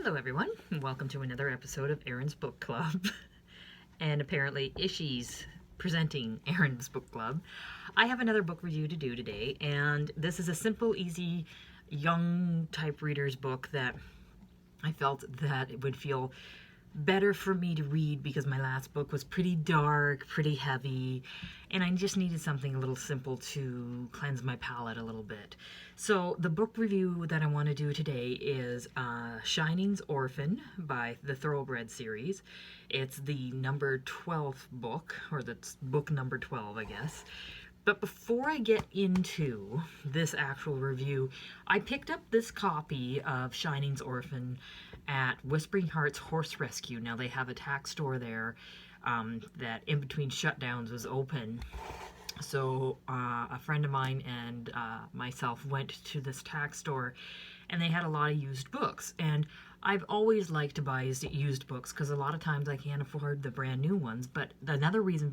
Hello everyone, and welcome to another episode of Erin's Book Club. And apparently Ishi's presenting Erin's Book Club. I have another book review to do today, and this is a simple, easy, young type reader's book that I felt that it would feel better for me to read because my last book was pretty dark, pretty heavy, and I just needed something a little simple to cleanse my palate a little bit. So the book review that I want to do today is Shining's Orphan by the Thoroughbred series. It's the number 12th book, or that's book number 12, I guess. But before I get into this actual review, I picked up this copy of Shining's Orphan at Whispering Heart's Horse Rescue. Now, they have a tack store there that in between shutdowns was open. So a friend of mine and myself went to this tack store, and they had a lot of used books. And I've always liked to buy used books because a lot of times I can't afford the brand new ones. But another reason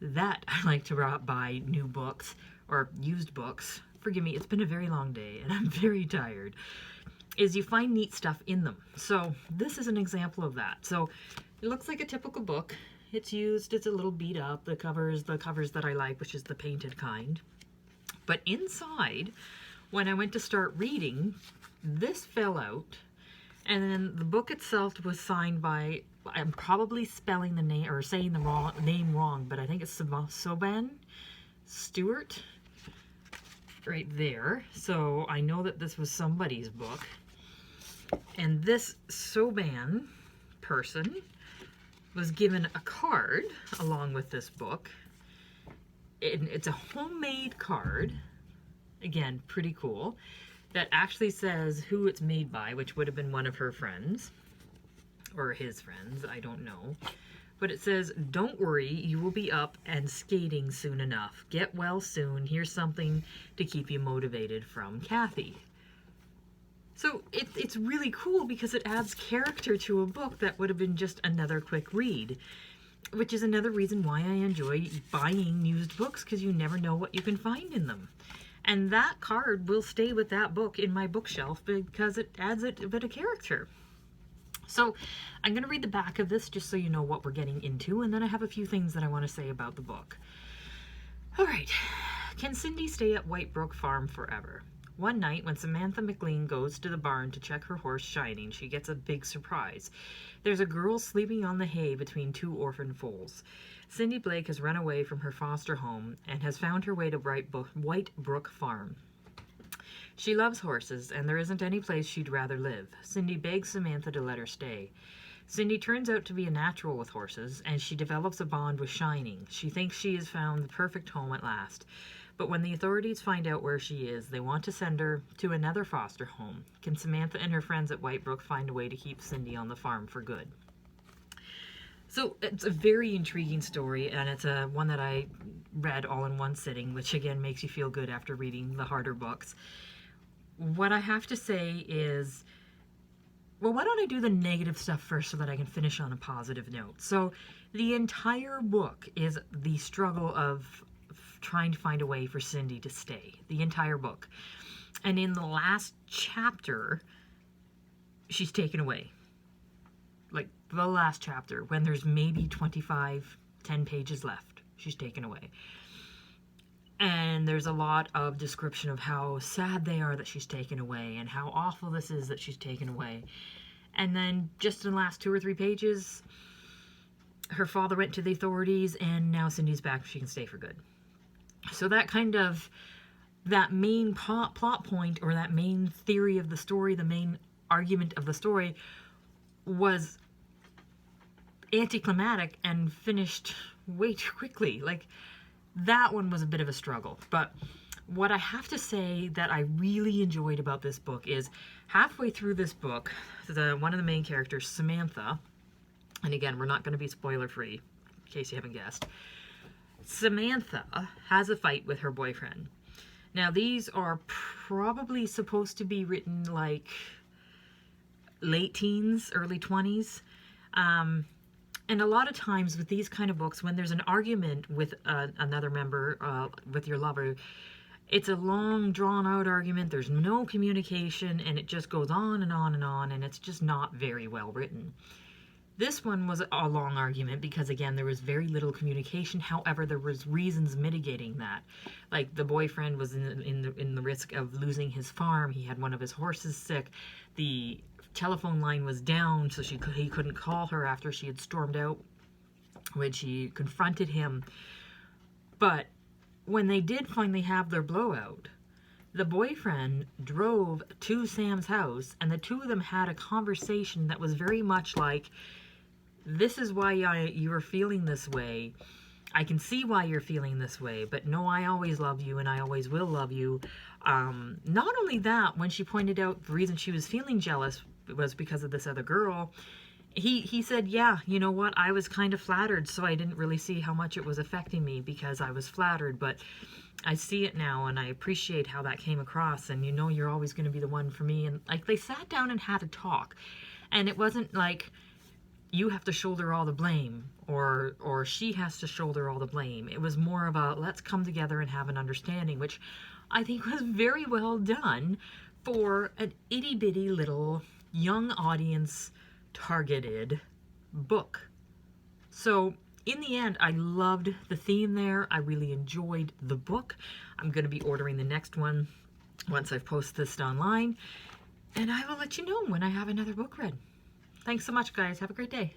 that I like to buy new books or used books, forgive me, it's been a very long day and I'm very tired, is you find neat stuff in them. So this is an example of that. So it looks like a typical book. It's used, it's a little beat up. The covers that I like, which is the painted kind. But inside, when I went to start reading, this fell out. And then the book itself was signed by, I'm probably spelling the name or saying the name wrong, but I think it's Soban Stewart right there. So I know that this was somebody's book. And this Soban person was given a card along with this book. It's a homemade card. Again, pretty cool. That actually says who it's made by, which would have been one of her friends. Or his friends, I don't know. But it says, "Don't worry, you will be up and skating soon enough. Get well soon. Here's something to keep you motivated from Kathy." So it's really cool because it adds character to a book that would have been just another quick read. Which is another reason why I enjoy buying used books, because you never know what you can find in them. And that card will stay with that book in my bookshelf because it adds a bit of character. So I'm going to read the back of this just so you know what we're getting into, and then I have a few things that I want to say about the book. All right. Can Cindy stay at Whitebrook Farm forever? One night, when Samantha McLean goes to the barn to check her horse Shining, she gets a big surprise. There's a girl sleeping on the hay between two orphan foals. Cindy Blake has run away from her foster home and has found her way to Whitebrook Farm. She loves horses, and there isn't any place she'd rather live. Cindy begs Samantha to let her stay. Cindy turns out to be a natural with horses, and she develops a bond with Shining. She thinks she has found the perfect home at last. But when the authorities find out where she is, they want to send her to another foster home. Can Samantha and her friends at Whitebrook find a way to keep Cindy on the farm for good? So it's a very intriguing story, and it's one that I read all in one sitting, which again makes you feel good after reading the harder books. What I have to say is, well, why don't I do the negative stuff first so that I can finish on a positive note? So the entire book is the struggle of trying to find a way for Cindy to stay. The entire book. And in the last chapter, she's taken away. Like the last chapter, when there's maybe 10 pages left, she's taken away. And there's a lot of description of how sad they are that she's taken away and how awful this is that she's taken away. And then just in the last 2 or 3 pages, her father went to the authorities and now Cindy's back. She can stay for good. So that main plot point, or that main theory of the story, the main argument of the story, was anticlimactic and finished way too quickly. Like, that one was a bit of a struggle. But what I have to say that I really enjoyed about this book is halfway through this book, one of the main characters, Samantha, and again, we're not going to be spoiler free in case you haven't guessed, Samantha has a fight with her boyfriend. Now, these are probably supposed to be written like late teens, early 20s. And a lot of times with these kind of books, when there's an argument with another member, with your lover, It's a long, drawn-out argument. There's no communication, and it just goes on and on and on, and it's just not very well written. This one was a long argument because, again, there was very little communication. However, there was reasons mitigating that. Like, the boyfriend was in the risk of losing his farm. He had one of his horses sick. The telephone line was down, so he couldn't call her after she had stormed out when she confronted him. But when they did finally have their blowout, the boyfriend drove to Sam's house, and the two of them had a conversation that was very much like, this is why you are feeling this way. I can see why you're feeling this way, but no, I always love you, and I always will love you. Not only that, when she pointed out the reason she was feeling jealous was because of this other girl, he said, yeah, you know what, I was kind of flattered, so I didn't really see how much it was affecting me because I was flattered, but I see it now, and I appreciate how that came across, and you know you're always going to be the one for me. And like, they sat down and had a talk, and it wasn't like you have to shoulder all the blame or she has to shoulder all the blame. It was more of a let's come together and have an understanding, which I think was very well done for an itty-bitty little young audience targeted book. So in the end, I loved the theme there. I really enjoyed the book. I'm going to be ordering the next one once I've posted this online, and I will let you know when I have another book read. Thanks so much, guys. Have a great day.